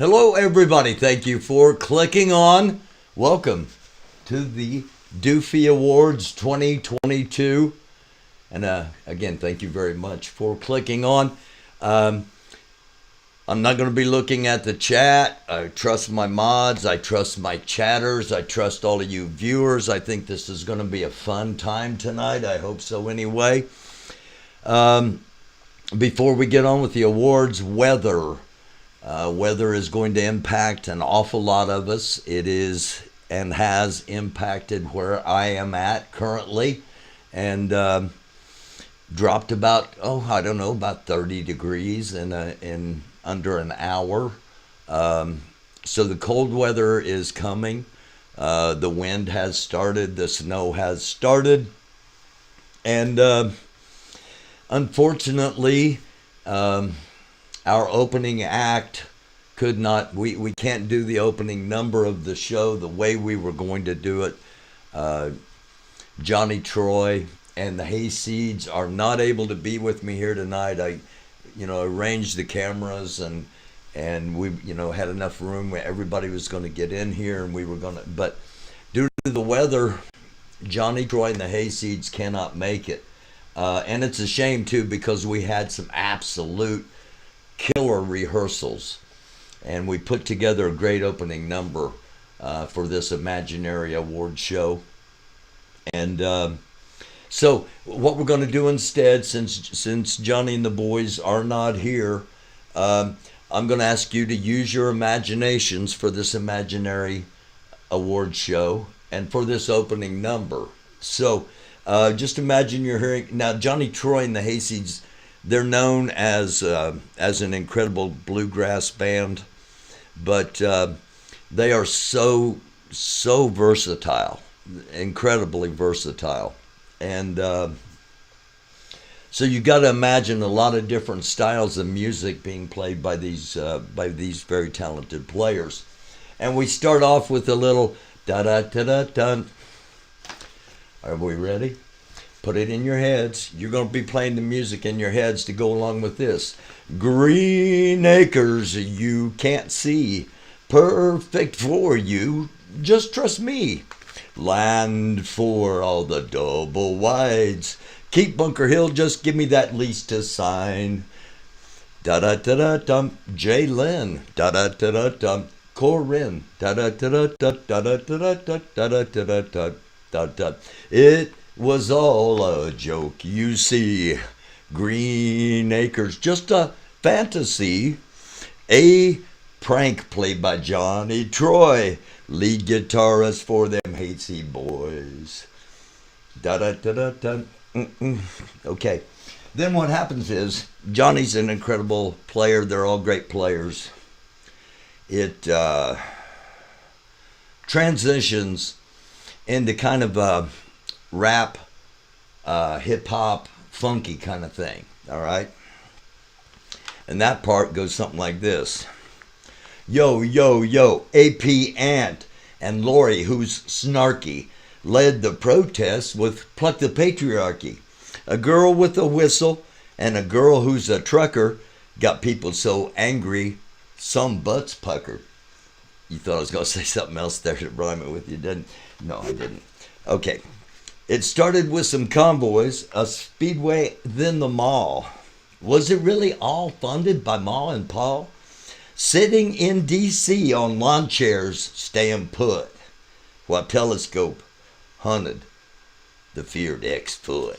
Hello, everybody. Thank you for clicking on. Welcome to the DUFI Awards 2022. And again, thank you very much for clicking on. I'm not going to be looking at the chat. I trust my mods. I trust my chatters. I trust all of you viewers. I think this is going to be a fun time tonight. I hope so anyway. Before we get on with the awards, weather. Weather is going to impact an awful lot of us. It is and has impacted where I am at currently, and dropped about, about 30 degrees in under an hour. So the cold weather is coming. The wind has started. The snow has started. And unfortunately, our opening act could not, we can't do the opening number of the show the way we were going to do it. Johnny Troy and the Hayseeds are not able to be with me here tonight. I arranged the cameras and we, had enough room where everybody was going to get in here and we were going to, but due to the weather, Johnny Troy and the Hayseeds cannot make it. And it's a shame too, because we had some absolute killer rehearsals, and we put together a great opening number for this imaginary award show. And so what we're going to do instead, since Johnny and the boys are not here, I'm going to ask you to use your imaginations for this imaginary award show and for this opening number. So just imagine you're hearing now Johnny Troy and the Hayseeds. They're known as an incredible bluegrass band, but they are so versatile, incredibly versatile, and so you got to imagine a lot of different styles of music being played by these very talented players. And we start off with a little da da da da da. Are we ready? Put it in your heads. You're going to be playing the music in your heads to go along with this. Green acres you can't see, perfect for you, just trust me. Land for all the double wides, keep Bunker Hill, just give me that lease to sign. Da-da-da-da-dum, Jalen, da-da-da-da-dum, Corinne, da-da-da-da-da-da-da-da-da-da-da-da-da. It was all a joke, you see. Green acres, just a fantasy. A prank played by Johnny Troy, lead guitarist for them Hayseed boys. Da-da-da-da-da. Okay. Then what happens is, Johnny's an incredible player. They're all great players. It transitions into kind of a rap, hip-hop, funky kind of thing, all right? And that part goes something like this. Yo, yo, yo, AP Ant and Lori, who's snarky, led the protests with Pluck the Patriarchy. A girl with a whistle and a girl who's a trucker got people so angry, some butts puckered. You thought I was going to say something else there to rhyme it with, you didn't? No, I didn't. Okay. It started with some convoys, a speedway, then the mall. Was it really all funded by Ma and Paul? Sitting in D.C. on lawn chairs, staying put, while Telescope hunted the feared ex-foot.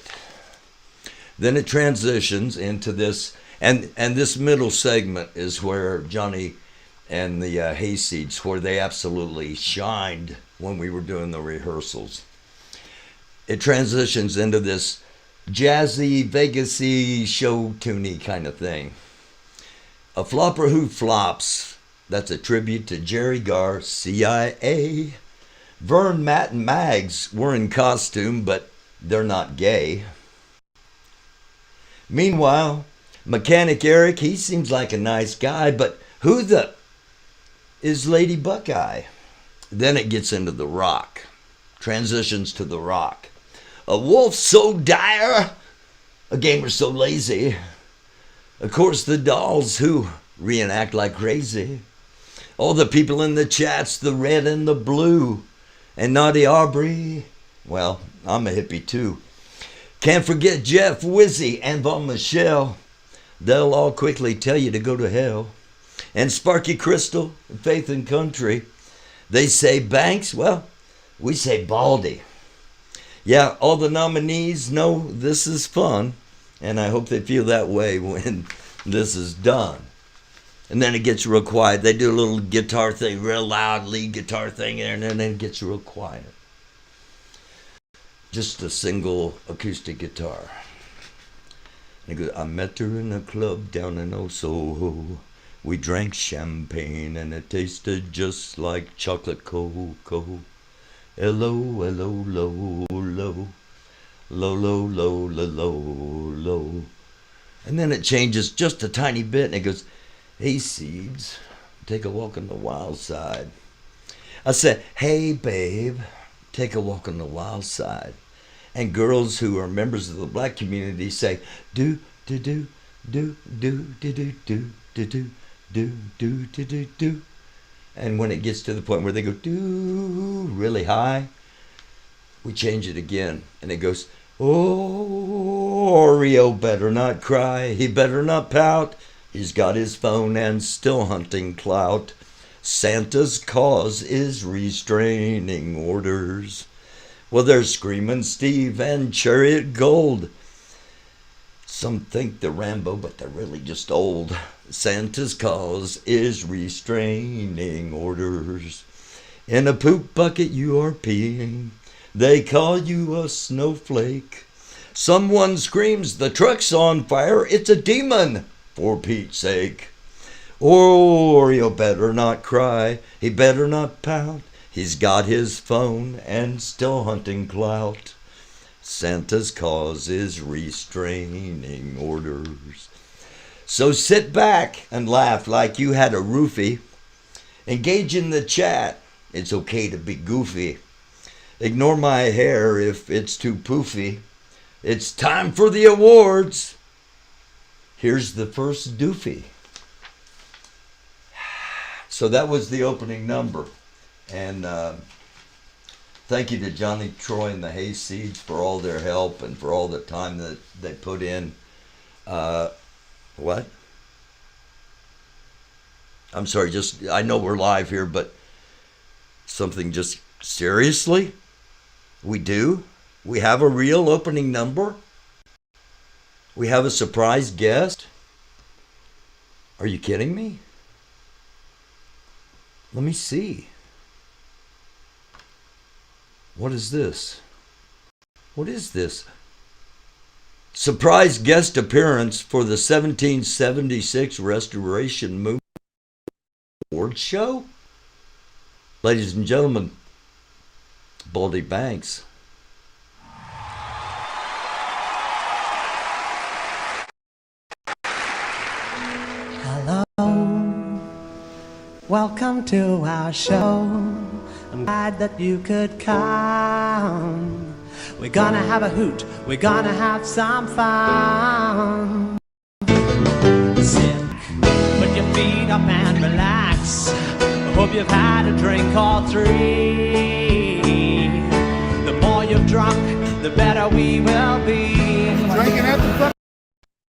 Then it transitions into this, and this middle segment is where Johnny and the Hayseeds, where they absolutely shined when we were doing the rehearsals. It transitions into this jazzy, Vegas-y, show-tuney kind of thing. A flopper who flops. That's a tribute to Jerry Garr, CIA. Vern, Matt, and Mags were in costume, but they're not gay. Meanwhile, Mechanic Eric, he seems like a nice guy, but who the is Lady Buckeye? Then it gets into the rock. Transitions to the rock. A wolf so dire, a gamer so lazy. Of course, the dolls who reenact like crazy. All the people in the chats, the red and the blue. And Naughty Aubrey. Well, I'm a hippie too. Can't forget Jeff, Wizzy, and Von Michelle. They'll all quickly tell you to go to hell. And Sparky Crystal, Faith and Country. They say Banks. Well, we say Baldy. Yeah, all the nominees know this is fun. And I hope they feel that way when this is done. And then it gets real quiet. They do a little guitar thing, real loud lead guitar thing, and then it gets real quiet. Just a single acoustic guitar. And it goes, I met her in a club down in Soho. We drank champagne and it tasted just like chocolate cocoa. Hello, hello, low, low. Low, low, low, low, low, low. And then it changes just a tiny bit and it goes, hey, seeds, take a walk on the wild side. I said, hey, babe, take a walk on the wild side. And girls who are members of the black community say, do, do, do, do, do, do, do, do, do, do, do, do, do, do, do. And when it gets to the point where they go, do, really high, we change it again. And it goes, oh, Oreo better not cry, he better not pout. He's got his phone and still hunting clout. Santa's cause is restraining orders. Well, there's Screamin' Steve and Chariot Gold. Some think they're Rambo, but they're really just old. Santa's cause is restraining orders. In a poop bucket you are peeing. They call you a snowflake. Someone screams, the truck's on fire. It's a demon, for Pete's sake. Oreo better not cry. He better not pout. He's got his phone and still hunting clout. Santa's cause is restraining orders. So sit back and laugh like you had a roofie. Engage in the chat. It's okay to be goofy. Ignore my hair if it's too poofy. It's time for the awards. Here's the first DUFI. So that was the opening number. And thank you to Johnny, Troy, and the Hayseeds for all their help and for all the time that they put in. What? I'm sorry, I know we're live here, but something just, seriously? We do? We have a real opening number? We have a surprise guest? Are you kidding me? Let me see. What is this? What is this? Surprise guest appearance for the 1776 Restoration Movement Award Show? Ladies and gentlemen, Baldy Banks. Hello, welcome to our show. I'm glad that you could come. We're gonna have a hoot, we're gonna have some fun. Sit, put your feet up and relax. I hope you've had a drink or three. The more you've drunk, the better we will be. Drinking at the fucking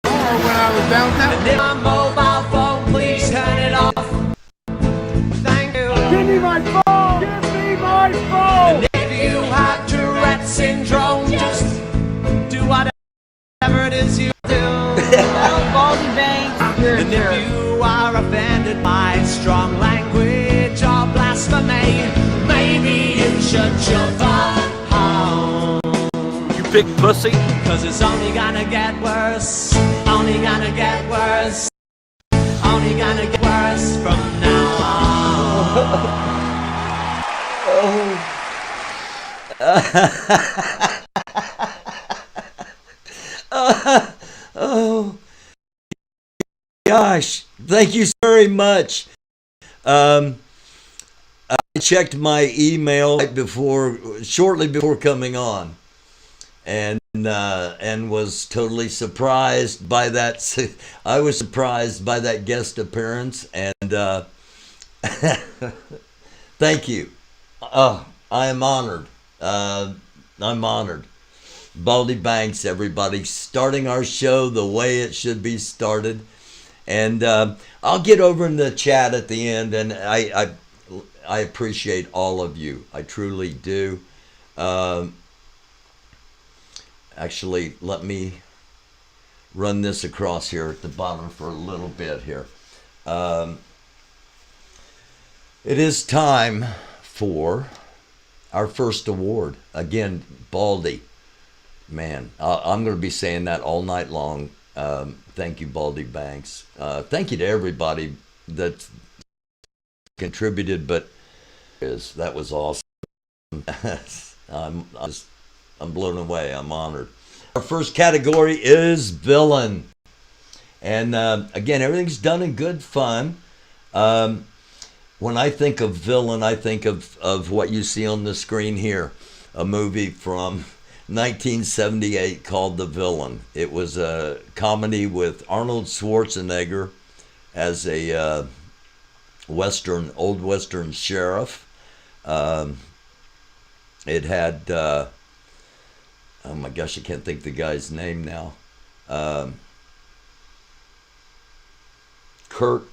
bar when I was downtown. And if my mobile phone, please turn it off. Thank you. Give me my phone! Give me my phone! And if you have Tourette syndrome, just do whatever it is you do. Baldy Banks, you're a And jerk. if you are offended by strong language or blasphemy, maybe you should jump off home. You big pussy. Cause it's only gonna get worse. Only gonna get worse. Only gonna get worse from now on. Oh gosh, thank you very much. I checked my email shortly before coming on, and was totally surprised by that. I was surprised by that guest appearance, and Thank you. I am honored. I'm honored. Baldy Banks, everybody, starting our show the way it should be started. And I'll get over in the chat at the end, and I appreciate all of you. I truly do. Actually, let me run this across here at the bottom for a little bit here. It is time for our first award. Again, Baldy. Man, I'm going to be saying that all night long. Thank you, Baldy Banks. Thank you to everybody that contributed, but that was awesome. I'm blown away. I'm honored. Our first category is villain. And again, everything's done in good fun. When I think of villain, I think of what you see on the screen here, a movie from 1978 called The Villain. It was a comedy with Arnold Schwarzenegger as a old Western sheriff. It had, oh my gosh, I can't think the guy's name now. Kirk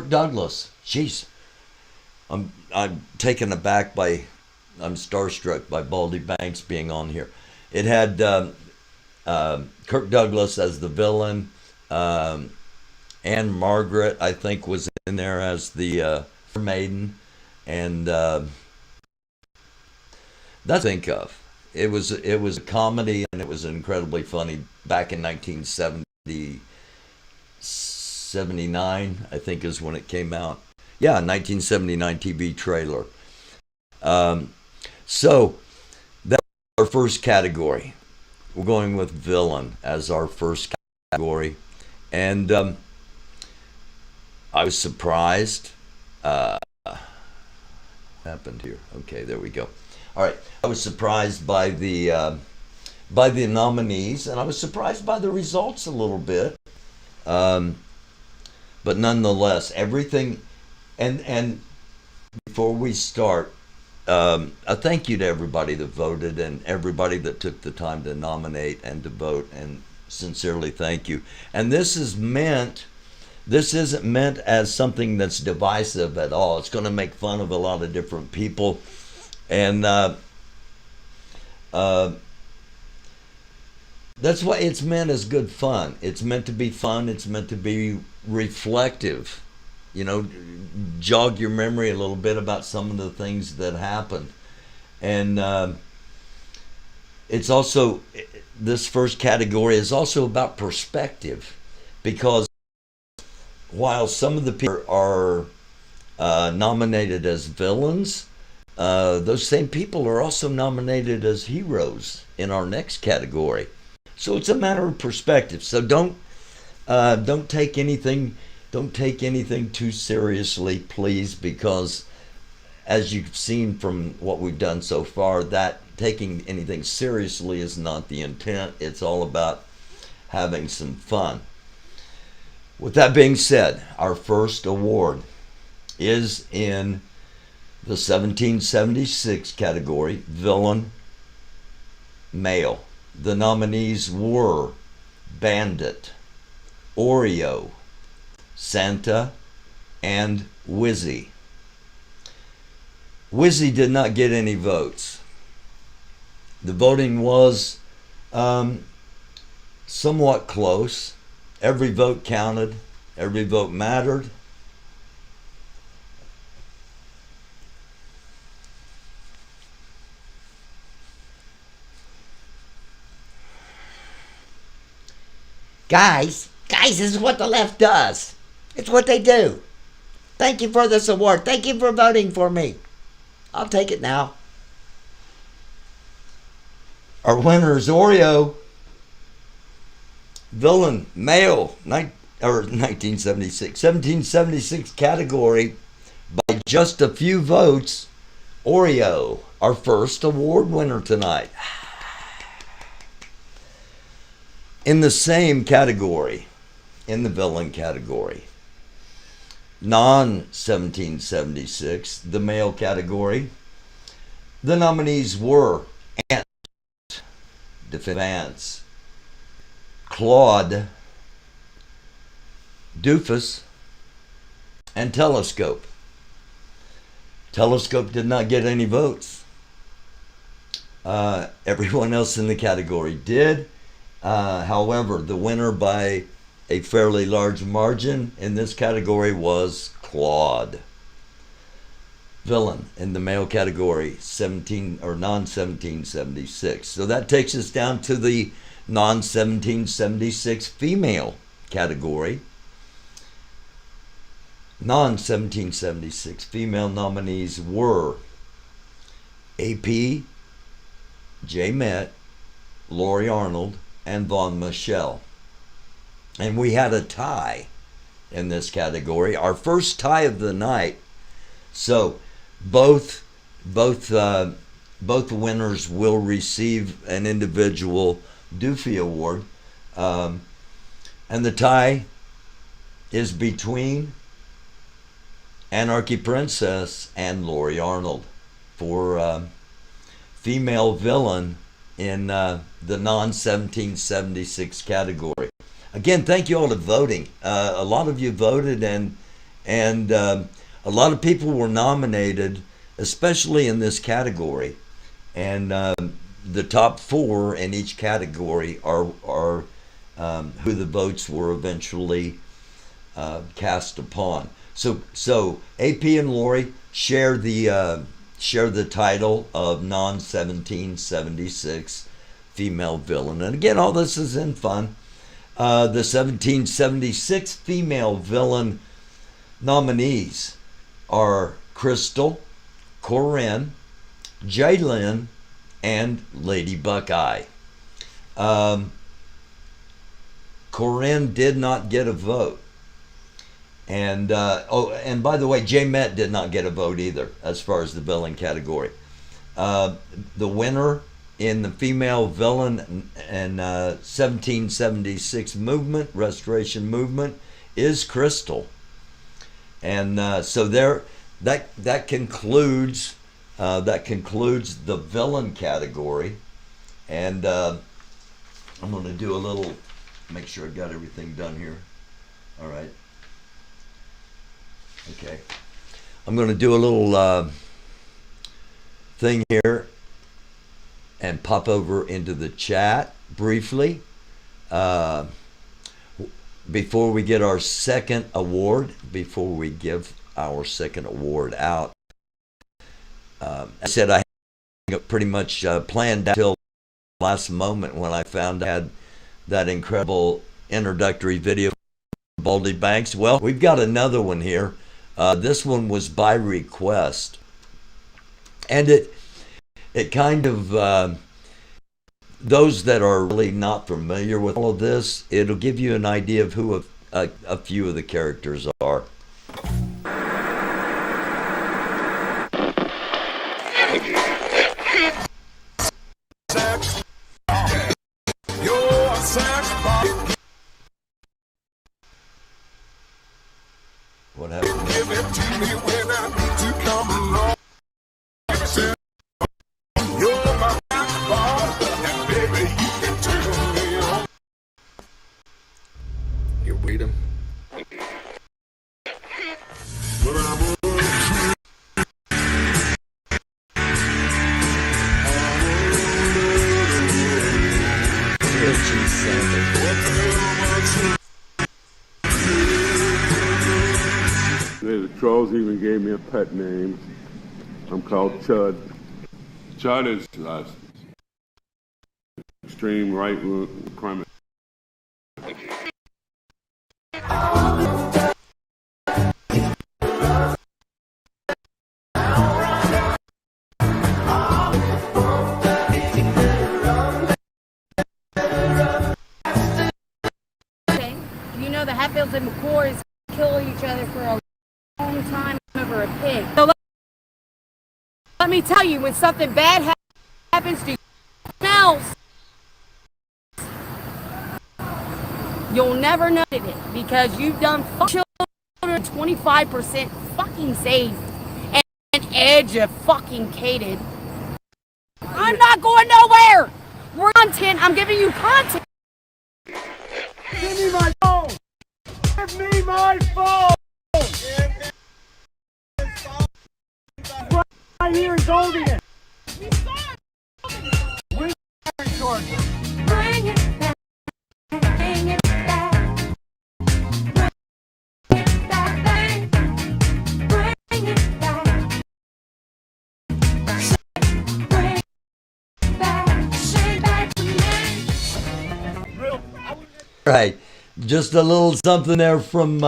Douglas. Jeez. I'm taken aback by, I'm starstruck by Baldy Banks being on here. It had Kirk Douglas as the villain. Anne Margaret, I think, was in there as the maiden. And that's what I think of. It was a comedy, and it was incredibly funny back in 1979, I think is when it came out. Yeah, 1979 TV trailer. So that's our first category. We're going with villain as our first category. And I was surprised. Happened here. Okay, there we go. All right. I was surprised by the nominees, and I was surprised by the results a little bit. But nonetheless, everything. And before we start, a thank you to everybody that voted and everybody that took the time to nominate and to vote, and sincerely thank you. And this isn't meant as something that's divisive at all. It's going to make fun of a lot of different people. And that's why it's meant as good fun. It's meant to be fun. It's meant to be reflective. You know, jog your memory a little bit about some of the things that happened. And it's also, this first category is also about perspective, because while some of the people are nominated as villains, those same people are also nominated as heroes in our next category. So it's a matter of perspective. So don't take anything too seriously, please, because as you've seen from what we've done so far, that taking anything seriously is not the intent. It's all about having some fun. With that being said, our first award is in the 1776 category, Villain Male. The nominees were Bandit, Oreo, Santa, and Wizzy. Wizzy did not get any votes. The voting was somewhat close. Every vote counted. Every vote mattered. Guys, this is what the left does. It's what they do. Thank you for this award. Thank you for voting for me. I'll take it now. Our winner is Oreo. Villain Male, 1776 category, by just a few votes. Oreo, our first award winner tonight. In the same category, in the villain category, non-1776, the male category, the nominees were Ant, Vance, Claude, DUFUS, and Telescope. Telescope did not get any votes. Everyone else in the category did. However, the winner by a fairly large margin in this category was Claude. Villain in the male category, 17 or non-1776. So that takes us down to the non-1776 female category. Non-1776 female nominees were AP, J. Met, Lori Arnold, and Von Michelle. And we had a tie in this category, our first tie of the night. So both winners will receive an individual DUFI award, and the tie is between Anarchy Princess and Lori Arnold for female villain in the non-1776 category. Again, thank you all for voting. A lot of you voted, and a lot of people were nominated, especially in this category. And the top four in each category are who the votes were eventually cast upon. So AP and Lori share the title of non-1776 female villain. And again, all this is in fun. The 1776 female villain nominees are Crystal, Corinne, Jaylyn, and Lady Buckeye. Corinne did not get a vote. And by the way, J. Met did not get a vote either as far as the villain category. The winner in the female villain and 1776 movement, restoration movement, is Crystal. And so that concludes the villain category. And I'm going to do a little, make sure I got everything done here. All right. Okay. I'm going to do a little thing here and pop over into the chat briefly before we get our second award, before we give our second award out. I said I had pretty much planned until the last moment when I found I had that incredible introductory video from Baldy Banks. Well, we've got another one here. This one was by request, and it kind of, those that are really not familiar with all of this, it'll give you an idea of who a few of the characters are. What happened? You read them? The trolls even gave me a pet name. I'm called Chud. Chud is extreme right-wing crime. You know the Hatfields and McCoys kill each other for a long time over a pig. So let me tell you, when something bad happens to someone else, you'll never know it because you've done children 25% fucking safe and educated. I'm not going nowhere. We're content. I'm giving you content. Give me my phone! Give me my phone! Right here in Golden. We're in Georgia. Bring it back. Bring it back. Bring it back, babe. Bring it back. Bring it back. Say back to me. Right. Just a little something there from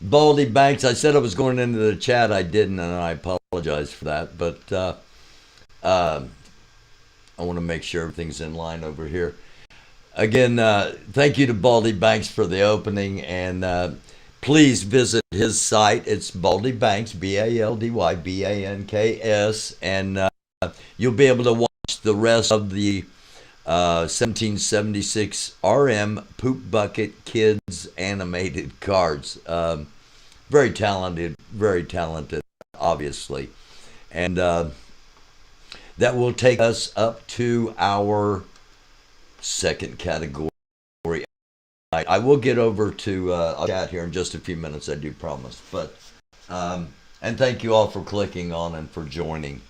Baldy Banks. I said I was going into the chat. I didn't, and I apologize for that. But I want to make sure everything's in line over here. Again, thank you to Baldy Banks for the opening. And please visit his site. It's Baldy Banks, BALDYBANKS. And you'll be able to watch the rest of the 1776 RM Poop Bucket Kids animated cards. Very talented, obviously. And that will take us up to our second category. I will get over to chat here in just a few minutes, I do promise. But and thank you all for clicking on and for joining.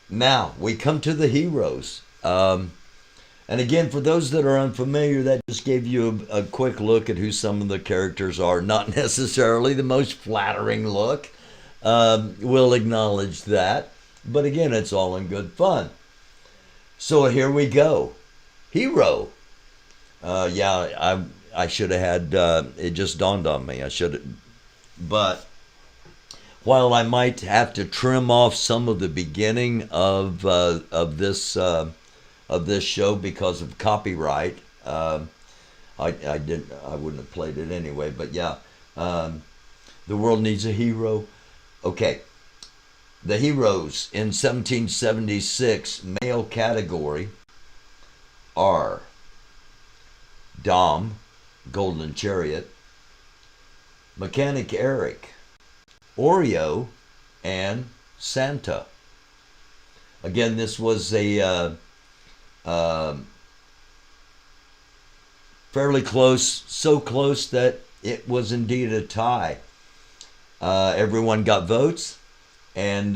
Now, we come to the heroes. And again, for those that are unfamiliar, that just gave you a quick look at who some of the characters are. Not necessarily the most flattering look. We'll acknowledge that. But again, it's all in good fun. So here we go. Hero. Yeah, I should have had, it just dawned on me. I should have, but while I might have to trim off some of the beginning of this show because of copyright, I wouldn't have played it anyway. But yeah, the world needs a hero. Okay, the heroes in 1776 male category are Dom, Golden Chariot, Mechanic Eric, Oreo, and Santa. Again, this was a fairly close, so close that it was indeed a tie. Everyone got votes, and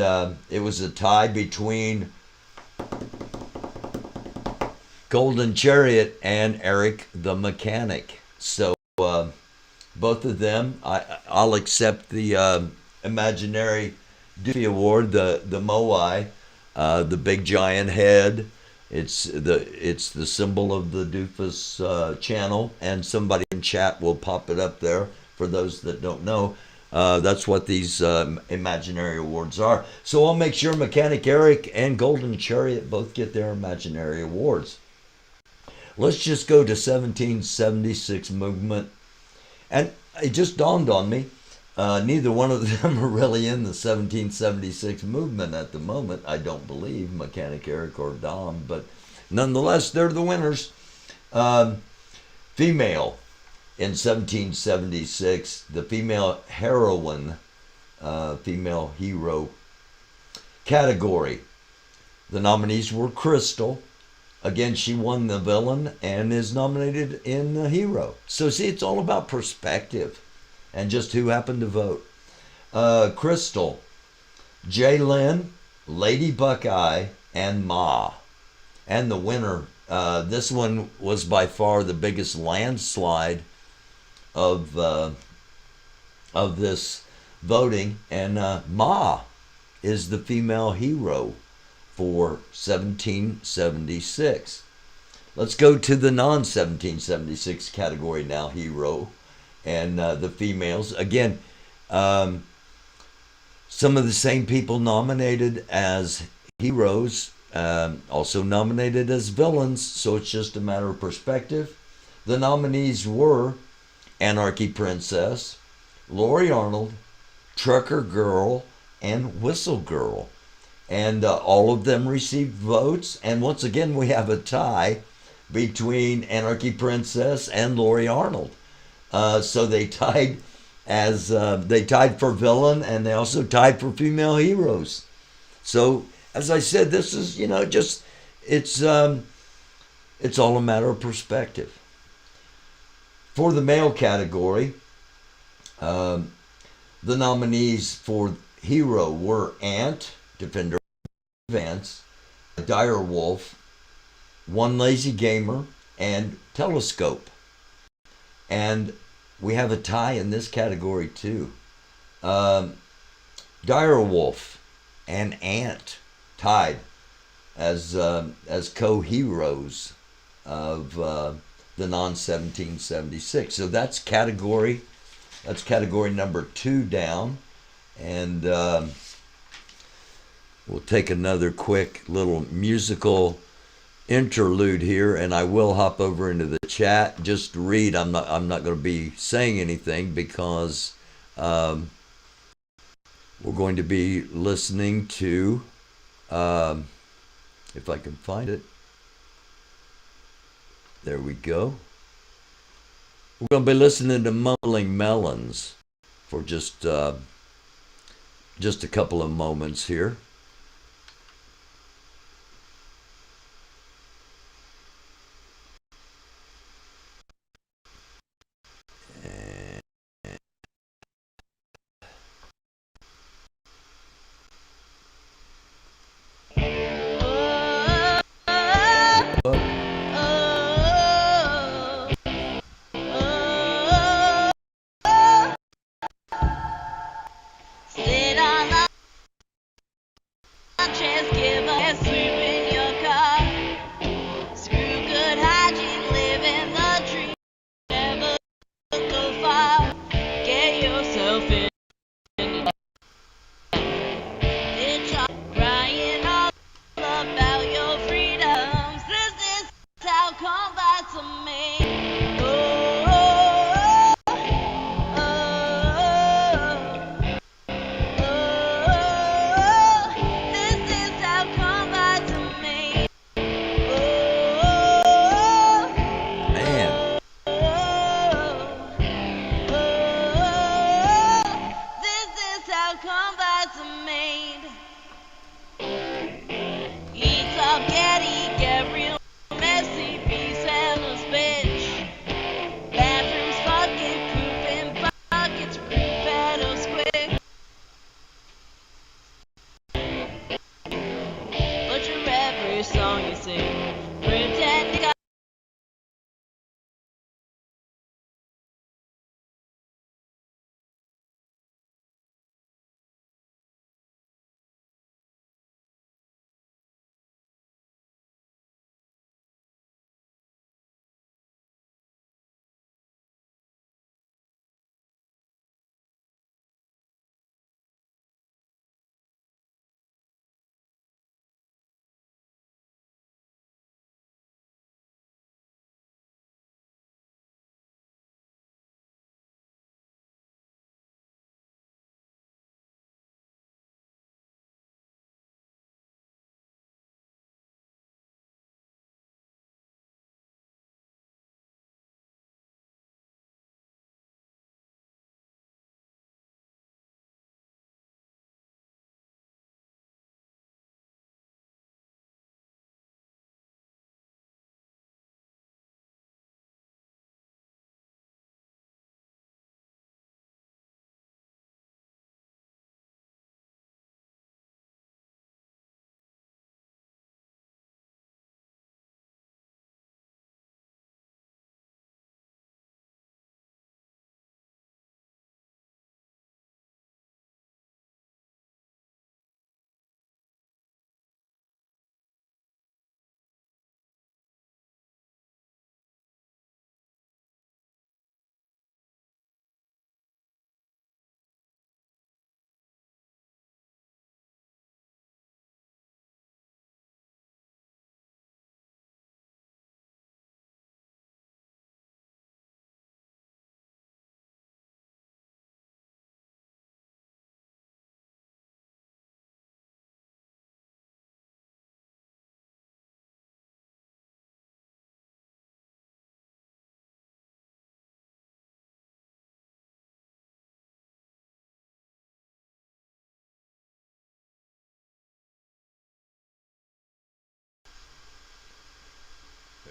it was a tie between Golden Chariot and Eric the Mechanic. So both of them, I'll accept the imaginary DUFI award, the Moai, the big giant head. It's the symbol of the DUFUS channel, and somebody in chat will pop it up there for those that don't know. That's what these imaginary awards are. So I'll make sure Mechanic Eric and Golden Chariot both get their imaginary awards. Let's just go to 1776 movement. And it just dawned on me, neither one of them are really in the 1776 movement at the moment, I don't believe, Mechanic Eric or Dom, but nonetheless, they're the winners. Female in 1776, the female heroine, female hero category. The nominees were Crystal. Again, she won the villain and is nominated in the hero. So see, it's all about perspective and just who happened to vote. Crystal, Jaylyn, Lady Buckeye, and Ma. And the winner, this one was by far the biggest landslide of this voting. And Ma is the female hero for 1776. Let's go to the non-1776 category now, hero, and the females. Again, some of the same people nominated as heroes, also nominated as villains, so it's just a matter of perspective. The nominees were Anarchy Princess, Lori Arnold, Trucker Girl, and Whistle Girl. And all of them received votes. And once again, we have a tie between Anarchy Princess and Lori Arnold. So they tied as they tied for villain, and they also tied for female heroes. So, as I said, this is just it's all a matter of perspective. For the male category, the nominees for hero were Ant, Defender Vance, Dire Wolf, One Lazy Gamer, and Telescope. And we have a tie in this category too. Dire Wolf and Ant tied as co-heroes of the non-1776. So that's category number 2 down, and we'll take another quick little musical interlude here, and I will hop over into the chat just to read. I'm not going to be saying anything because we're going to be listening to, if I can find it. There we go. We're going to be listening to Mumbling Melons for just a couple of moments here.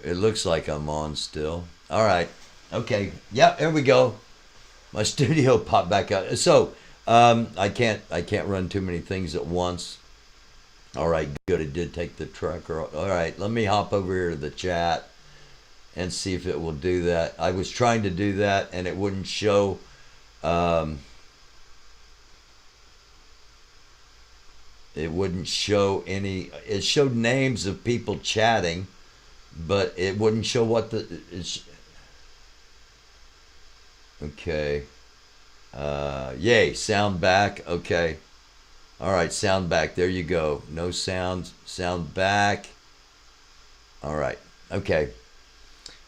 It looks like I'm on still. All right. Okay. Yep. There we go. My studio popped back out. So I can't run too many things at once. All right. Good. It did take the tracker. All right. Let me hop over here to the chat and see if it will do that. I was trying to do that and it wouldn't show. It wouldn't show any. It showed names of people chatting, but it wouldn't show what the. Okay. Yay, sound back. Okay. All right, sound back. There you go. No sound. Sound back. All right. Okay.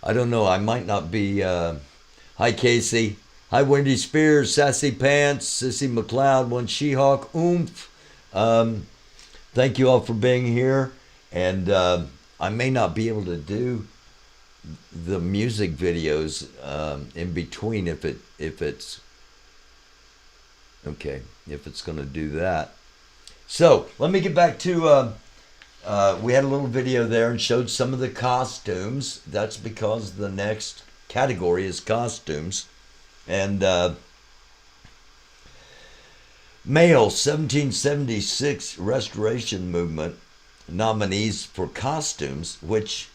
I don't know. I might not be. Hi, Casey. Hi, Wendy Spears, Sassy Pants, Sissy McLeod, One She-Hawk, Oomph. Thank you all for being here. And I may not be able to do the music videos in between if it's okay, if it's going to do that. So let me get back to we had a little video there and showed some of the costumes. That's because the next category is costumes. And male 1776 restoration movement nominees for costumes, which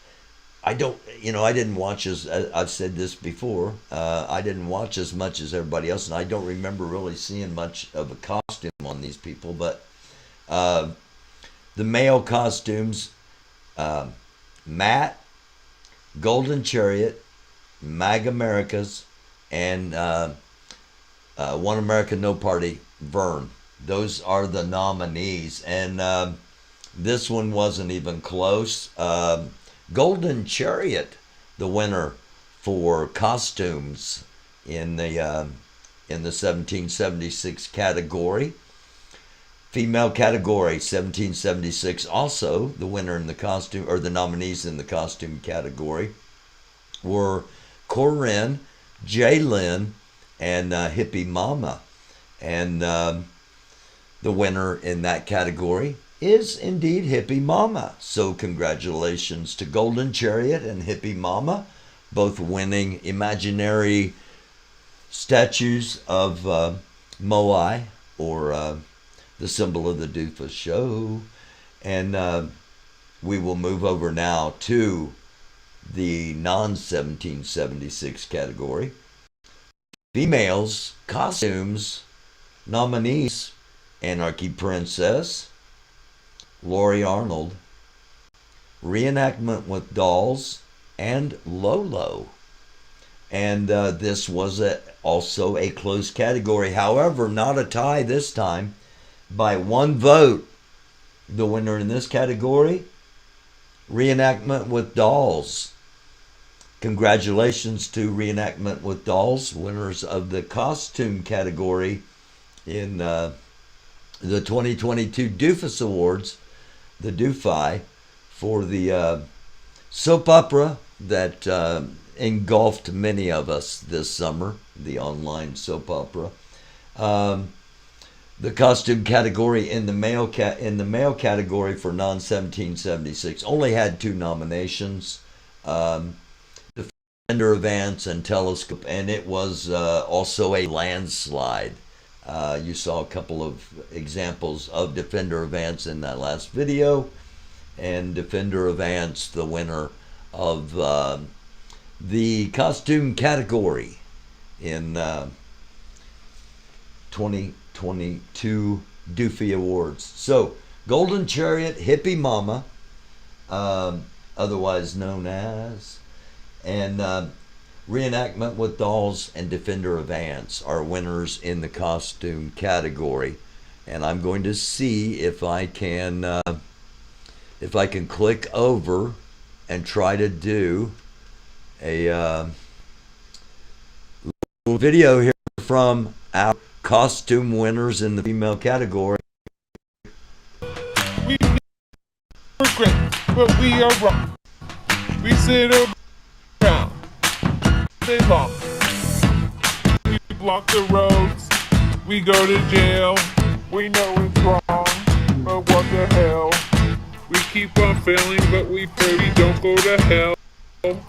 I didn't watch, as I've said this before, I didn't watch as much as everybody else, and I don't remember really seeing much of a costume on these people, but the male costumes, Matt, Golden Chariot, Mag Americas, and One America No Party, Vern. Those are the nominees, and this one wasn't even close. Golden Chariot, the winner for costumes in the 1776 category. Female category 1776, also the winner in the costume, or the nominees in the costume category, were Corinne, Jaylyn, and Hippie Mama. And the winner in that category is indeed Hippie Mama. So congratulations to Golden Chariot and Hippie Mama, both winning imaginary statues of Moai, or the symbol of the DUFI show. And we will move over now to the non-1776 category. Females, costumes, nominees, Anarchy Princess, Lori Arnold, Reenactment with Dolls, and Lolo. And this was also a close category. However, not a tie this time. By one vote, the winner in this category, Reenactment with Dolls. Congratulations to Reenactment with Dolls, winners of the costume category in the 2022 DUFUS Awards, the DUFI, for the soap opera that engulfed many of us this summer, the online soap opera. The costume category in the male category for non-1776 only had 2 nominations. Defender of Ants and Telescope, and it was also a landslide. You saw a couple of examples of Defender of Ants in that last video, and Defender of Ants, the winner of the costume category in 2022 DUFI Awards. So, Golden Chariot, Hippie Mama, otherwise known as, and Reenactment with Dolls and Defender of Ants are winners in the costume category. And I'm going to see if I can click over and try to do a little video here from our costume winners in the female category. We regret, but we are wrong. We sit around, they long. We block the roads, we go to jail. We know it's wrong, but what the hell? We keep on failing, but we pray we don't go to hell. They call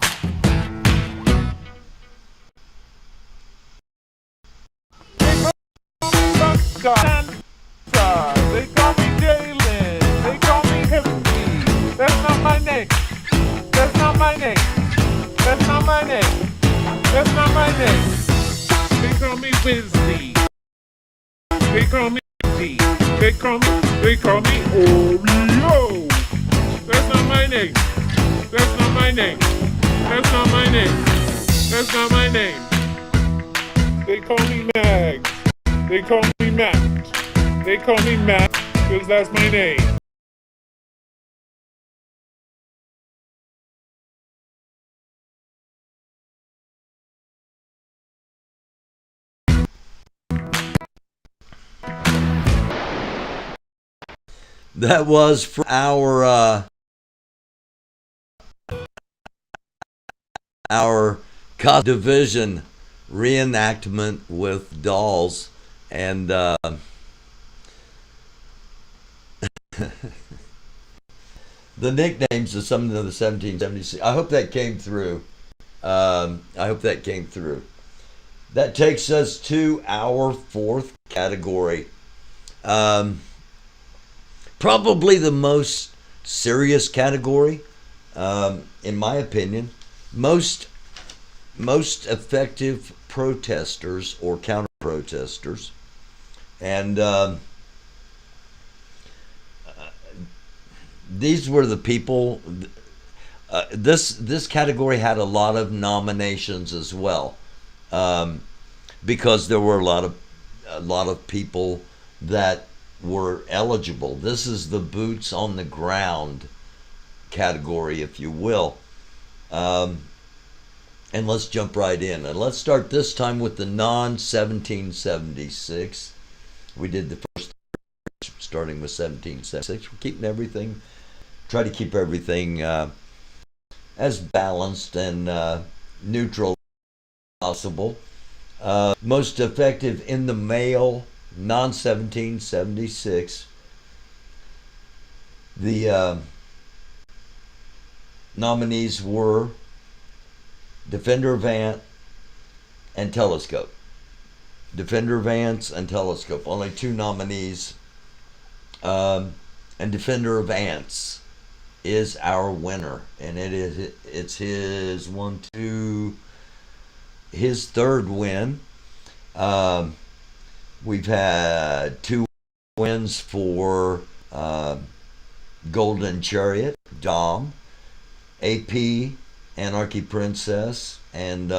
me Jalen. They call me Hippie. That's not my name. That's not my name. That's not my name. That's not my name. They call me Wizzy. They call me G. They call me Oreo. That's not my name. That's not my name. That's not my name. That's not my name. They call me Mags. They call me Matt. They call me Matt because that's my name. That was for our Cashapp division reenactment with dolls, and the nicknames of some of the 1776. I hope that came through. That takes us to our fourth category. Probably the most serious category, in my opinion. Most effective protesters or counter-protesters. And these were the people. This category had a lot of nominations as well, because there were a lot of people that were eligible. This is the boots on the ground category, if you will. And let's jump right in. And let's start this time with the non-1776. We did the first, starting with 1776. We're keeping everything, try to keep everything as balanced and neutral as possible. Most effective in the male, non-1776. The nominees were Defender Vance and Telescope. Defender Vance and Telescope. Only two nominees. And Defender Vance is our winner. And it's his his third win. We've had two wins for Golden Chariot, Dom, AP, Anarchy Princess, and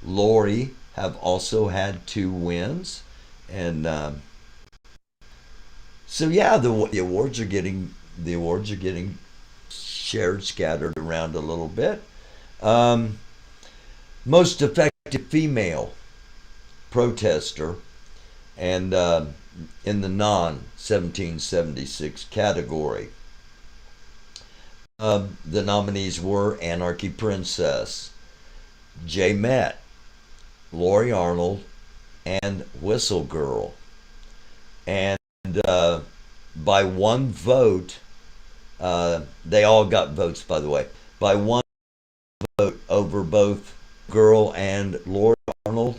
Lori have also had two wins. And so yeah, the awards are getting shared, scattered around a little bit. Most effective female protester, and in the non-1776 category, the nominees were Anarchy Princess, J. Met, Lori Arnold, and Whistle Girl. And by one vote, they all got votes, by the way, by one vote over both Girl and Lori Arnold,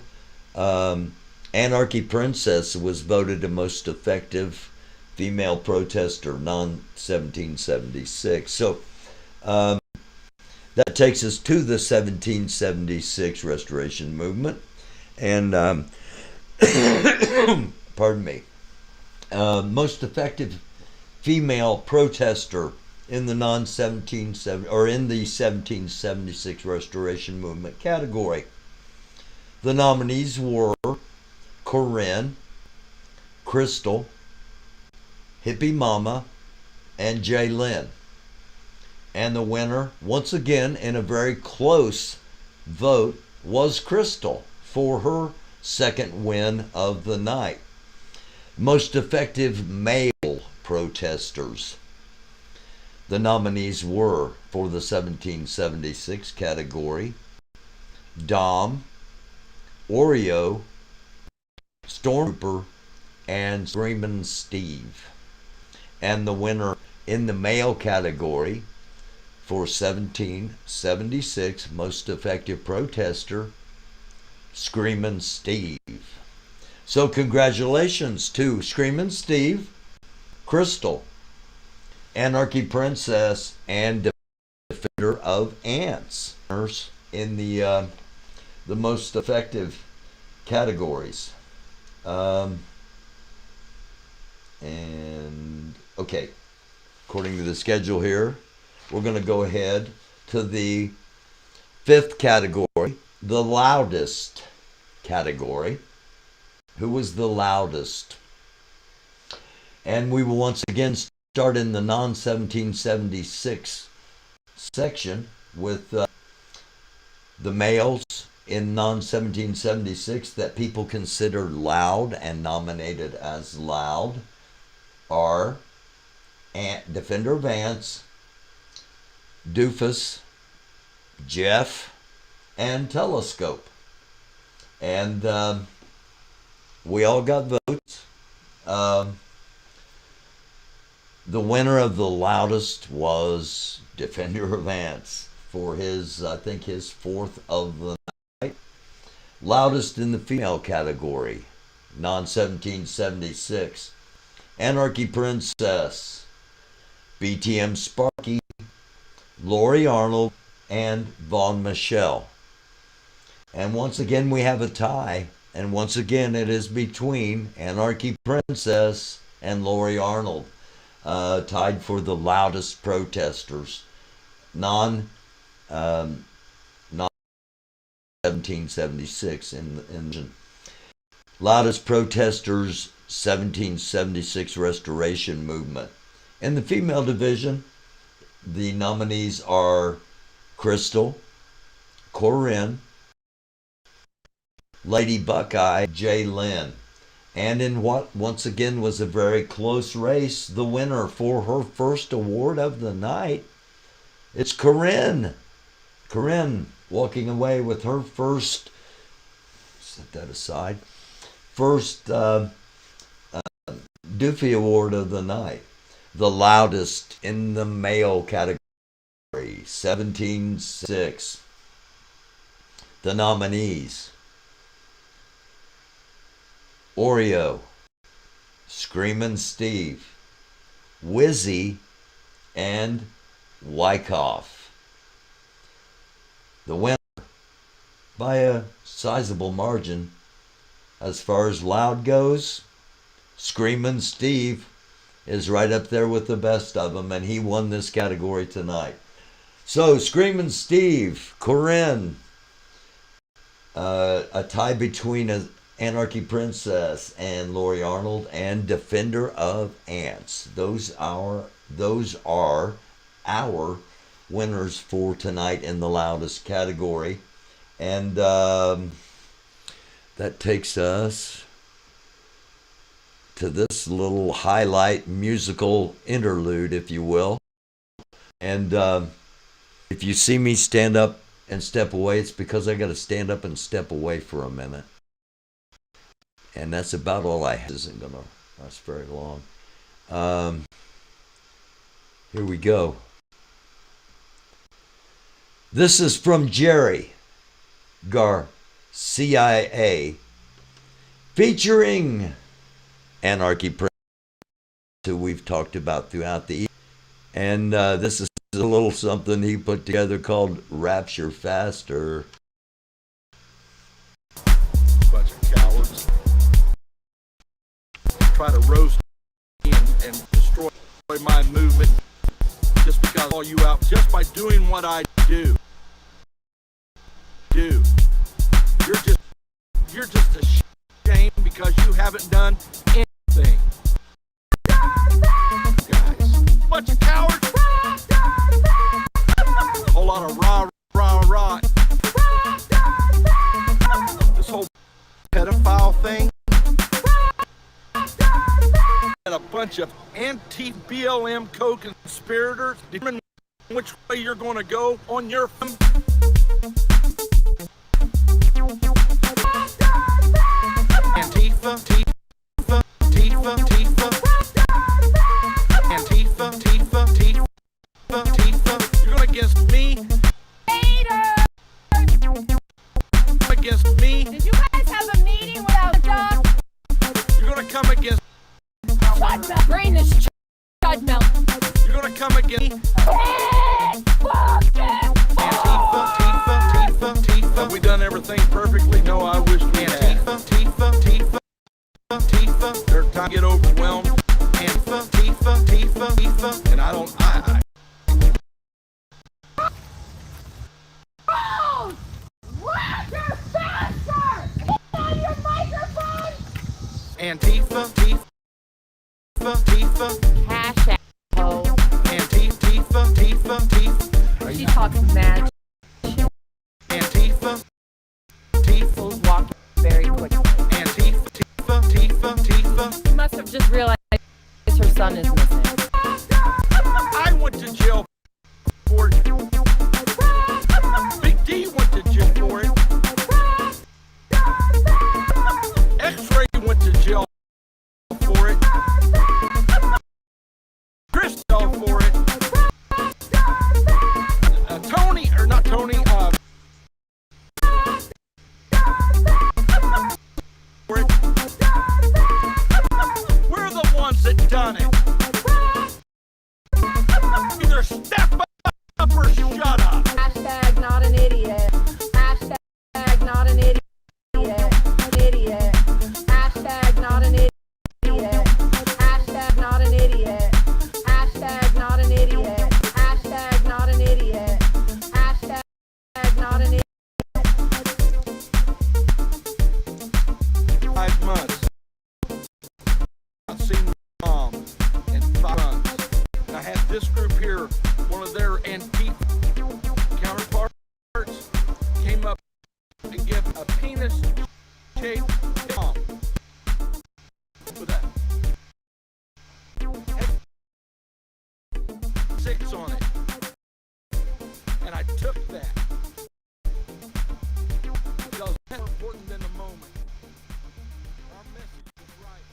Anarchy Princess was voted the most effective female protester, non-1776. So that takes us to the 1776 Restoration Movement. And, pardon me, most effective female protester in the in the 1776 Restoration Movement category. The nominees were Corinne, Crystal, Hippie Mama, and Jaylyn. And the winner, once again, in a very close vote, was Crystal for her second win of the night. Most effective male protesters. The nominees were, for the 1776 category, Dom, Oreo, Stormtrooper, and Screamin' Steve. And the winner in the male category for 1776 Most Effective Protester, Screamin' Steve. So congratulations to Screamin' Steve, Crystal, Anarchy Princess, and Defender of Ants in the most effective categories. And okay, according to the schedule here, we're going to go ahead to the 5th category, the loudest category. Who was the loudest? And we will once again start in the non-1776 section with the males in non-1776 that people consider loud and nominated as loud are Defender of Ants, DUFUS, Jeff, and Telescope. And we all got votes. The winner of the loudest was Defender of Ants for his, I think, his 4th of the night. Loudest in the female category, non-1776, Anarchy Princess, BTM Sparky, Lori Arnold, and Vaughn Michelle. And once again, we have a tie. And once again, it is between Anarchy Princess and Lori Arnold, tied for the loudest protesters, non-1776 in loudest protesters, 1776 Restoration Movement. In the female division, the nominees are Crystal, Corinne, Lady Buckeye, Jay Lynn. And in what once again was a very close race, the winner for her first award of the night, it's Corinne. Corinne walking away with her first, set that aside, first DUFI award of the night. The loudest in the male category, 17.6. The nominees: Oreo, Screamin' Steve, Wizzy, and Wyckoff. The winner, by a sizable margin, as far as loud goes, Screamin' Steve is right up there with the best of them, and he won this category tonight. So, Screamin' Steve, Corinne, a tie between Anarchy Princess and Lori Arnold, and Defender of Ants. Those are our winners for tonight in the loudest category. And that takes us to this little highlight musical interlude, if you will. And if you see me stand up and step away, it's because I got to stand up and step away for a minute. And that's about all I have. This isn't going to last very long. Here we go. This is from Jerry Garcia, featuring Anarchy Princess, who we've talked about throughout the evening. And this is a little something he put together called Rapture Faster. Bunch of cowards. Try to roast me and destroy my movement just because I call you out, just by doing what I do. You're just a shame because you haven't done anything. Guys, bunch of cowards. A whole lot of rah. This whole pedophile thing. And a bunch of anti-BLM co-conspirators determine which way you're going to go on your Antifa. You're going against come against. Drain this chud milk. You're gonna come against. Antifa. Have we done everything perfectly? No, I wish we had. Antifa. They're time to get overwhelmed. Antifa. And I don't. Oh! Roger faster! On your microphone! Antifa. Cashapp. Antifa. She talks mad. Antifa. Who's walking very quick. Antifa. She must have just realized her son is missing. I went to jail for it. Big D went to jail for it. X-Ray went to jail for it. Crystal for it. Tony, or not Tony, for it. We're the ones that done it. Either step up or shut up. Hashtag not an idiot. Hashtag not an idiot. Idiot. Hashtag not an idiot. Hashtag not an idiot. Hashtag not an idiot. Hashtag not an idiot. Hashtag not an idiot. 5 months. I've seen my mom in 5 months. I had this group here, one of their Antifa counterparts, came up and gave a penis-shaped bomb. With that. Had 6 on it. And I took that. Because it's more important than the moment. Our message is right.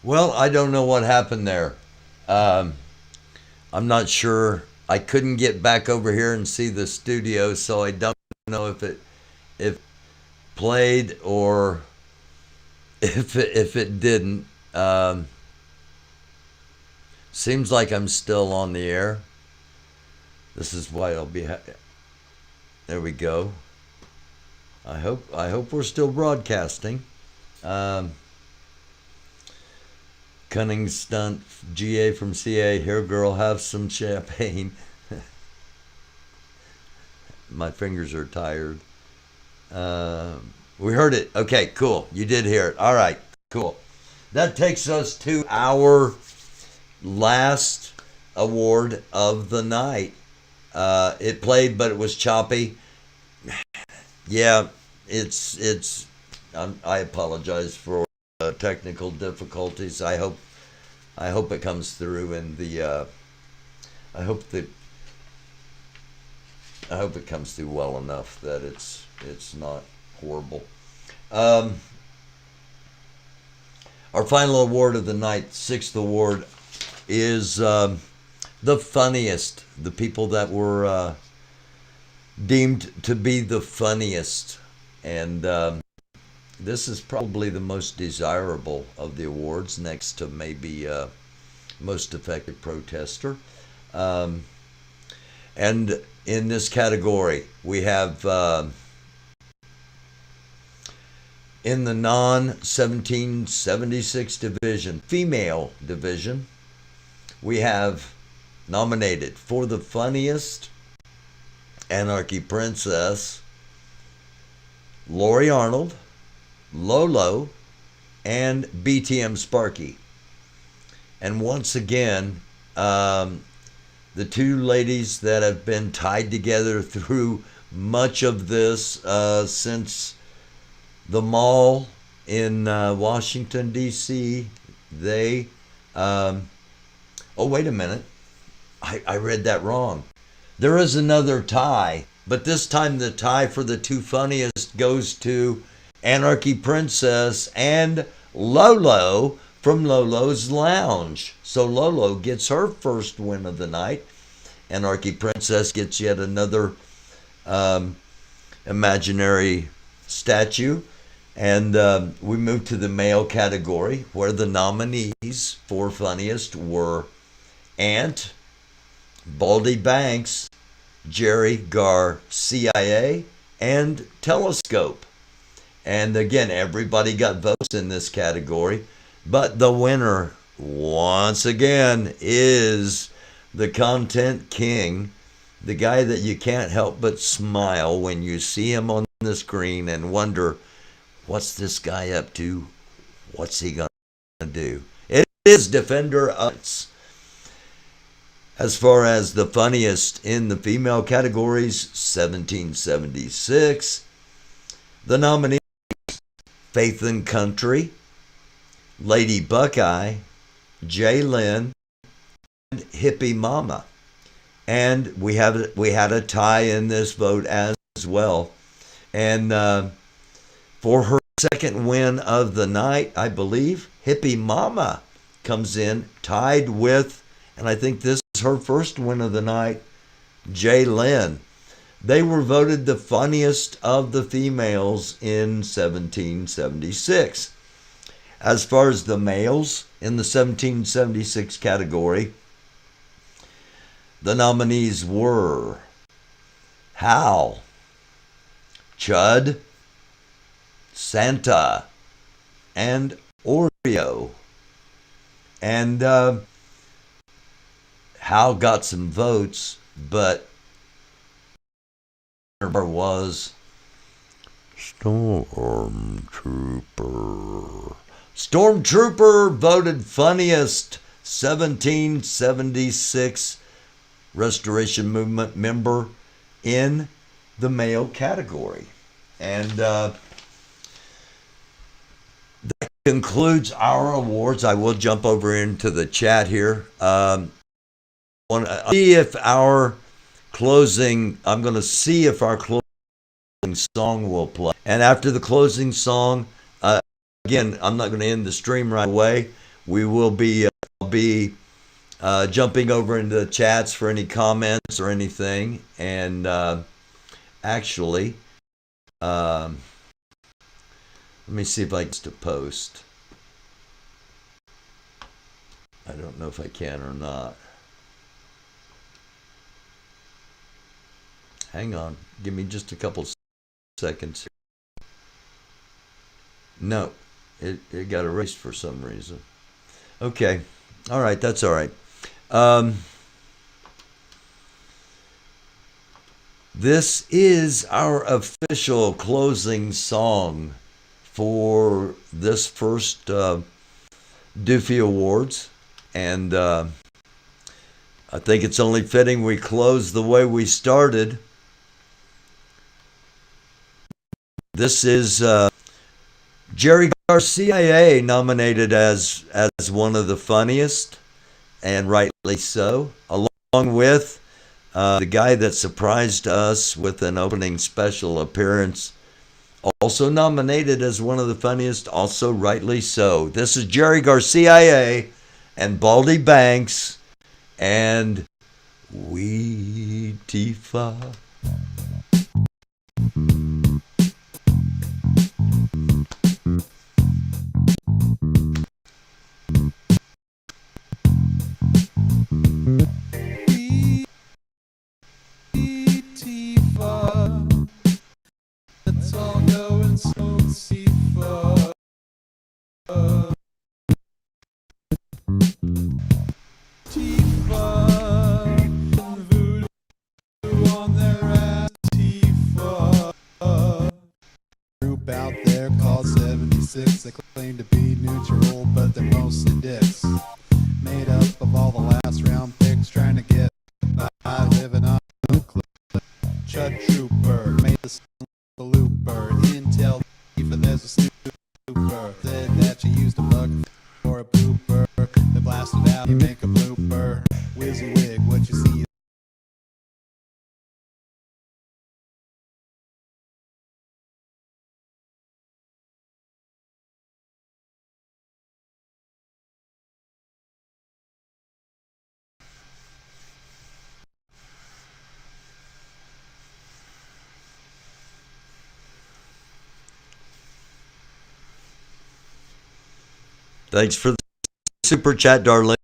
Well, I don't know what happened there. I'm not sure. I couldn't get back over here and see the studio, so I don't know if it played or if it didn't. Seems like I'm still on the air. This is why I'll be. There we go. I hope we're still broadcasting. Cunning stunt, GA from CA. Here, girl, have some champagne. My fingers are tired. We heard it. Okay, cool. You did hear it. All right, cool. That takes us to our last award of the night. It played, but it was choppy. Yeah, it's. I apologize for technical difficulties. I hope it comes through in the. I hope it comes through well enough that it's not horrible. Our final award of the night, 6th award, is the funniest. The people that were deemed to be the funniest, and this is probably the most desirable of the awards, next to maybe most effective protester. And in this category, we have in the non-1776 division, female division, we have nominated for the funniest Anarchy Princess, Lori Arnold, Lolo, and BTM Sparky. And once again, the two ladies that have been tied together through much of this since the mall in Washington, D.C., they... oh, wait a minute. I read that wrong. There is another tie, but this time the tie for the two funniest goes to Anarchy Princess and Lolo from Lolo's Lounge. So Lolo gets her first win of the night. Anarchy Princess gets yet another imaginary statue. And we moved to the male category, where the nominees for funniest were Ant, Baldy Banks, Jerry Garcia, and Telescope. And again, everybody got votes in this category. But the winner, once again, is the content king, the guy that you can't help but smile when you see him on the screen and wonder, what's this guy up to? What's he going to do? It is Defender Utz. As far as the funniest in the female categories, 1776. The nominees, Faith and Country, Lady Buckeye, Jay Lynn, and Hippie Mama. And we had a tie in this vote as well. And for her second win of the night, I believe, Hippie Mama comes in tied with, and I think this is her first win of the night, Jay Lynn. They were voted the funniest of the females in 1776. As far as the males in the 1776 category, the nominees were Hal, Chud, Santa, and Oreo. And Hal got some votes, but was Stormtrooper. Stormtrooper voted funniest 1776 Restoration Movement member in the male category. And that concludes our awards. I will jump over into the chat here. See if our closing, I'm going to see if our closing song will play. And after the closing song, again, I'm not going to end the stream right away. We will be jumping over into the chats for any comments or anything. And actually, let me see if I can post. I don't know if I can or not. Hang on. Give me just a couple seconds. No, it got erased for some reason. Okay. All right. That's all right. This is our official closing song for this first DUFI Awards. And I think it's only fitting we close the way we started. This is Jerry Garcia nominated as one of the funniest, and rightly so, along with the guy that surprised us with an opening special appearance, also nominated as one of the funniest, also rightly so. This is Jerry Garcia and Baldy Banks and We DUFI. Let's all go and smoke Tifa. Tifa, voodoo on their ass. Tifa. Group out there called 76. They claim to be neutral, but they're mostly dicks. Made up of all the last round picks, trying to get by living on a cliff. Chud Trooper made the looper. Intel, but there's a snooper. Said that you used a bug for a pooper. They blasted out, you make a blooper. Wizzy wig, what you see? Thanks for the super chat, Darlene.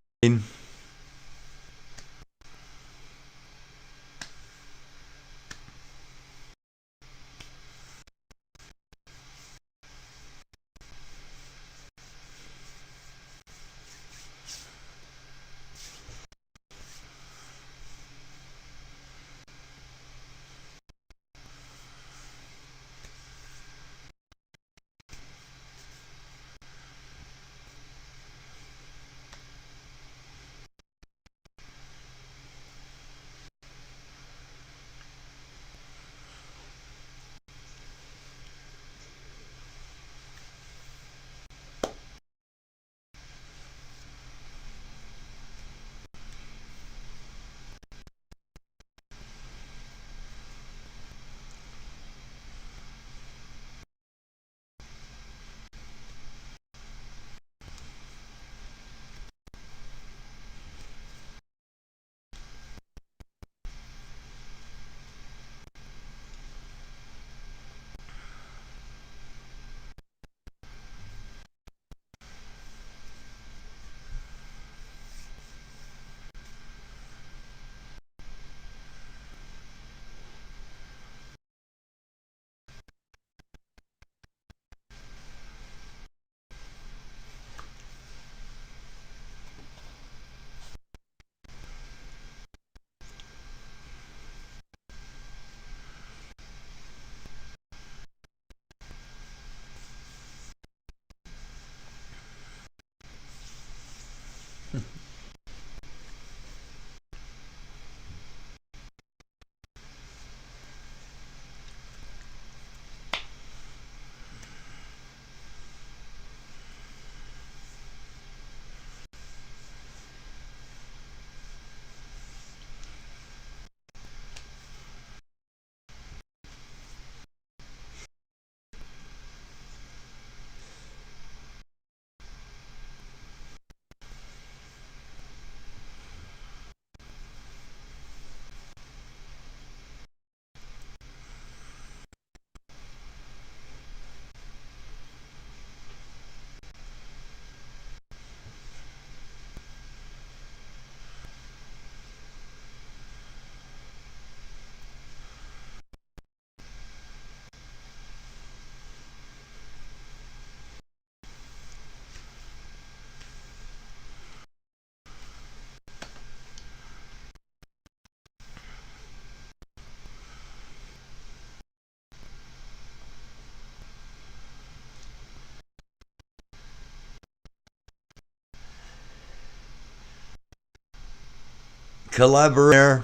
Collaborator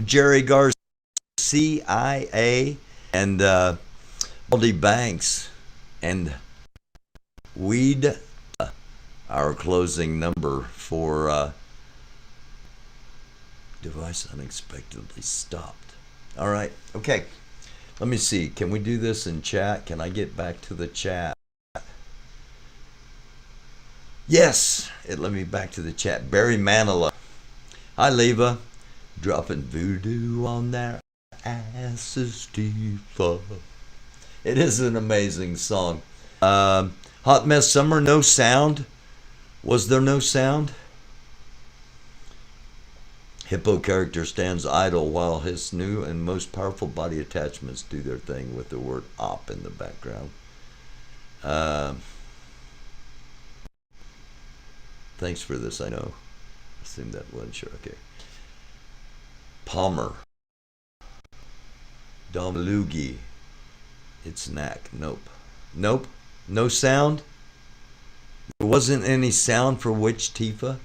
Jerry Garcia, CIA, and Baldy Banks, and Weed. Our closing number for device unexpectedly stopped. All right, okay. Let me see. Can we do this in chat? Can I get back to the chat? Yes, it let me back to the chat. Barry Manilow. Hi, Leva. Dropping voodoo on their asses, Tifa. It is an amazing song. Hot Mess Summer, no sound. Was there no sound? Hippo character stands idle while his new and most powerful body attachments do their thing with the word op in the background. Thanks for this, I know. Assume that wasn't sure. Okay. Palmer. Domlugi. It's knack. Nope. Nope. No sound? There wasn't any sound for which Tifa?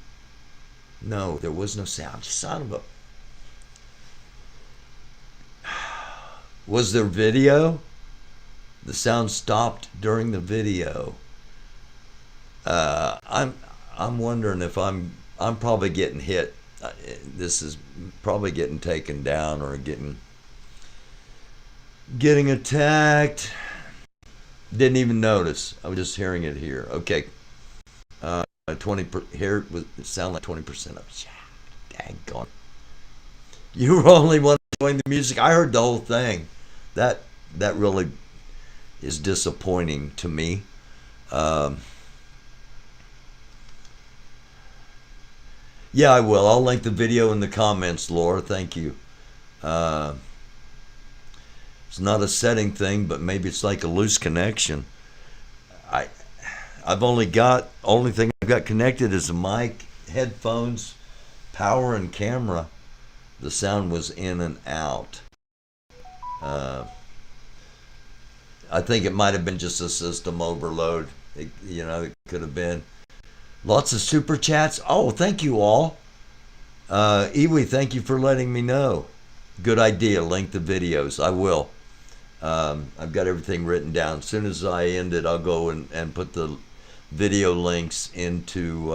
No, there was no sound. Son of a... Was there video? The sound stopped during the video. I'm wondering if I'm probably getting hit. This is probably getting taken down or getting attacked. Didn't even notice. I was just hearing it here. Okay. 20 here it sounded like 20% up. Daggone. You were only one enjoying the music. I heard the whole thing. That really is disappointing to me. Yeah, I will. I'll link the video in the comments, Laura. Thank you. It's not a setting thing, but maybe it's like a loose connection. Only thing I've got connected is a mic, headphones, power, and camera. The sound was in and out. I think it might have been just a system overload. It could have been. Lots of super chats. Oh, thank you all. Iwi, thank you for letting me know. Good idea. Link the videos. I will. I've got everything written down. As soon as I end it, I'll go and put the video links into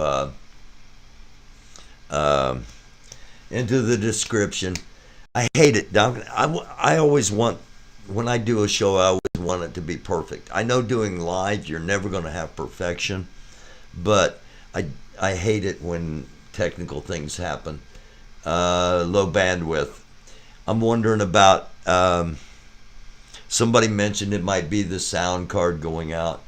the description. I hate it, Doc. I always want, when I do a show, I always want it to be perfect. I know doing live, you're never going to have perfection, but I hate it when technical things happen. Low bandwidth. I'm wondering about, somebody mentioned it might be the sound card going out.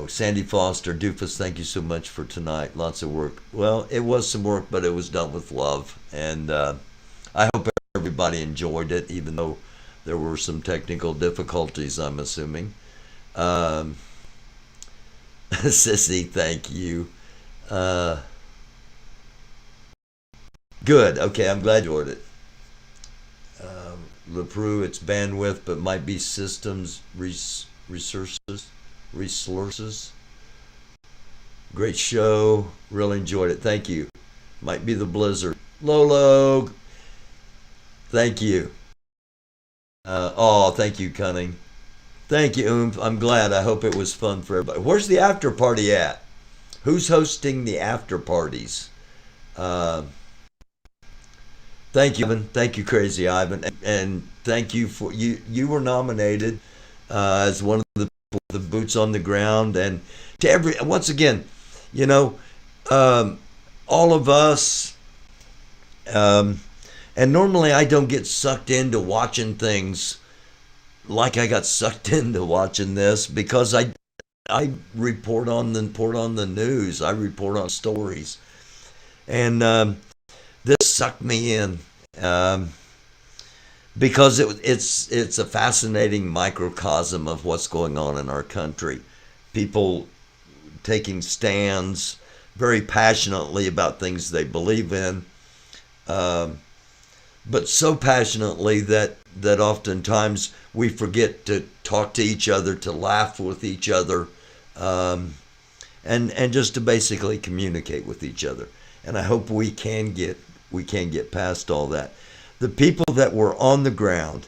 Sandy Foster, Dufus, thank you so much for tonight. Lots of work. Well, it was some work, but it was done with love. And I hope everybody enjoyed it, even though there were some technical difficulties, I'm assuming. Sissy, thank you. Good. Okay, I'm glad you enjoyed it. LePreux, it's bandwidth, but might be systems resources. Great show. Really enjoyed it. Thank you. Might be the blizzard. Lolo. Thank you. Thank you, Cunning. Thank you, I'm glad. I hope it was fun for everybody. Where's the after party at? Who's hosting the after parties? Thank you, Ivan. Thank you, Crazy Ivan. And thank you for, you were nominated as one of the boots on the ground. And to once again, all of us, and normally I don't get sucked into watching things like I got sucked into watching this, because I report on the news. I report on stories. And this sucked me in because it's a fascinating microcosm of what's going on in our country. People taking stands very passionately about things they believe in, but so passionately that oftentimes we forget to talk to each other, to laugh with each other, and just to basically communicate with each other. And I hope we can get past all that. The people that were on the ground,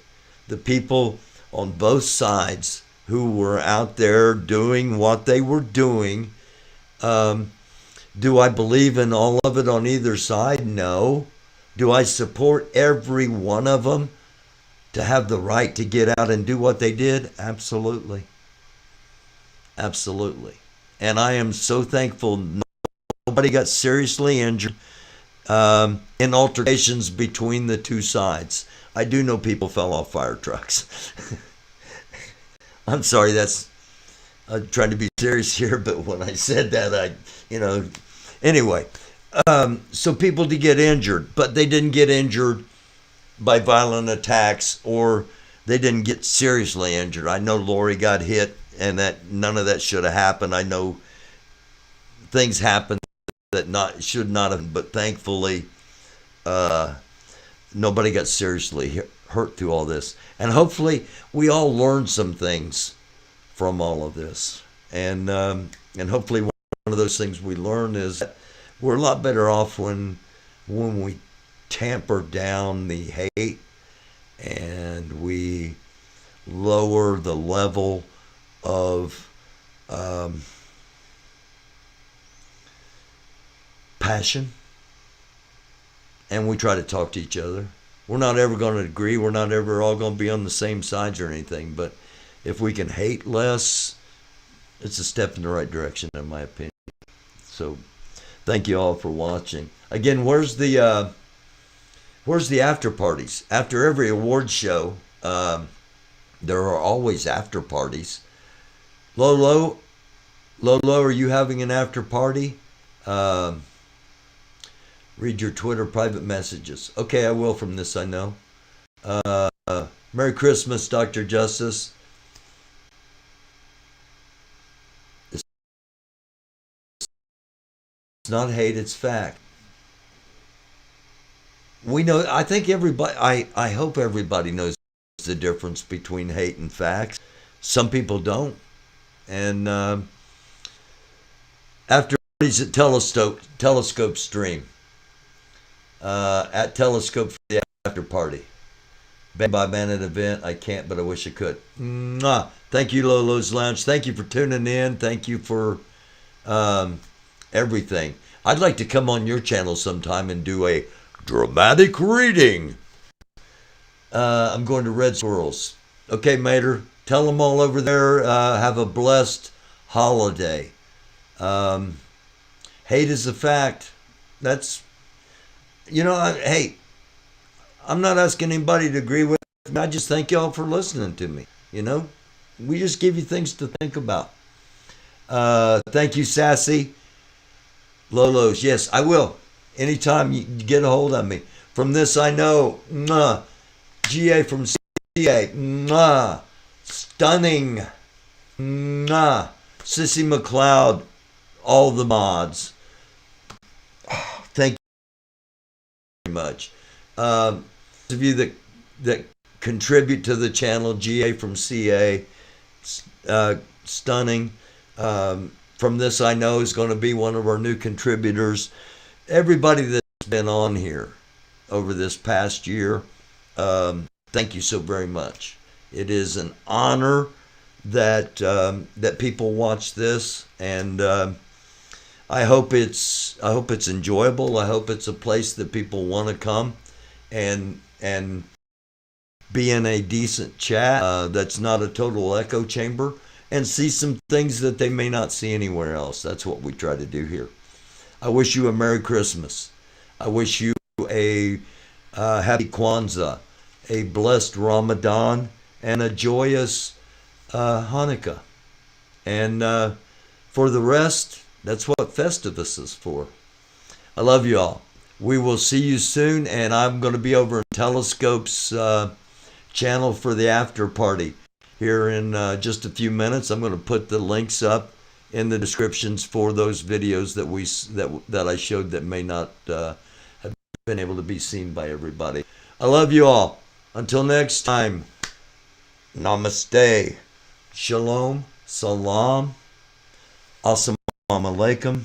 the people on both sides who were out there doing what they were doing, do I believe in all of it on either side? No. Do I support every one of them to have the right to get out and do what they did? Absolutely. Absolutely. And I am so thankful nobody got seriously injured in altercations between the two sides. I do know people fell off fire trucks. I'm sorry, I'm trying to be serious here, but when I said that, anyway. So people did get injured, but they didn't get injured by violent attacks, or they didn't get seriously injured. I know Lori got hit, and that none of that should have happened. I know things happened that should not have, but thankfully nobody got seriously hurt through all this. And hopefully we all learned some things from all of this. And hopefully one of those things we learn is that we're a lot better off when we tamper down the hate and we lower the level of passion, and we try to talk to each other. We're not ever going to agree. We're not ever all going to be on the same sides or anything, but if we can hate less, it's a step in the right direction, in my opinion. So thank you all for watching. Again, where's the after parties? After every award show, there are always after parties. Lolo, are you having an after party? read your Twitter private messages. Okay, I will from this, I know. Merry Christmas, Dr. Justice. It's not hate, it's fact. We know, I think everybody, I hope everybody knows the difference between hate and facts. Some people don't. And after parties at Telescope Stream, at Telescope for the after party. Band by band event. I can't, but I wish I could. Mwah. Thank you, Lolo's Lounge. Thank you for tuning in. Thank you for everything. I'd like to come on your channel sometime and do a dramatic reading. I'm going to Red Squirrels. Okay, Mater. Tell them all over there, have a blessed holiday. Hate is a fact. That's, hey, I'm not asking anybody to agree with me. I just thank y'all for listening to me. We just give you things to think about. Thank you, Sassy. Lolos, yes, I will. Anytime you get a hold of me. From this, I know. Mwah. GA from CA. Mwah. Stunning. Mwah. Sissy McLeod. All the mods. Thank you very much. Those of you that contribute to the channel, GA from CA, stunning. From this, I know is going to be one of our new contributors. Everybody that's been on here over this past year, thank you so very much. It is an honor that that people watch this, and I hope it's enjoyable. I hope it's a place that people want to come and be in a decent chat that's not a total echo chamber, and see some things that they may not see anywhere else. That's what we try to do here. I wish you a Merry Christmas. I wish you a Happy Kwanzaa, a blessed Ramadan, and a joyous Hanukkah. And for the rest, that's what Festivus is for. I love you all. We will see you soon, and I'm going to be over in Telescope's channel for the after party here in just a few minutes. I'm going to put the links up in the descriptions for those videos that I showed that may not have been able to be seen by everybody. I love you all. Until next time, namaste, shalom, salam, assalamu alaikum.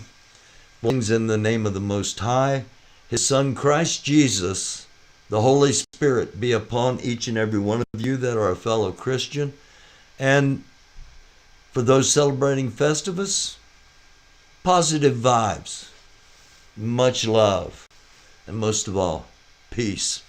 Blessings in the name of the Most High, His Son Christ Jesus, the Holy Spirit be upon each and every one of you that are a fellow Christian. And for those celebrating Festivus, positive vibes, much love, and most of all, peace.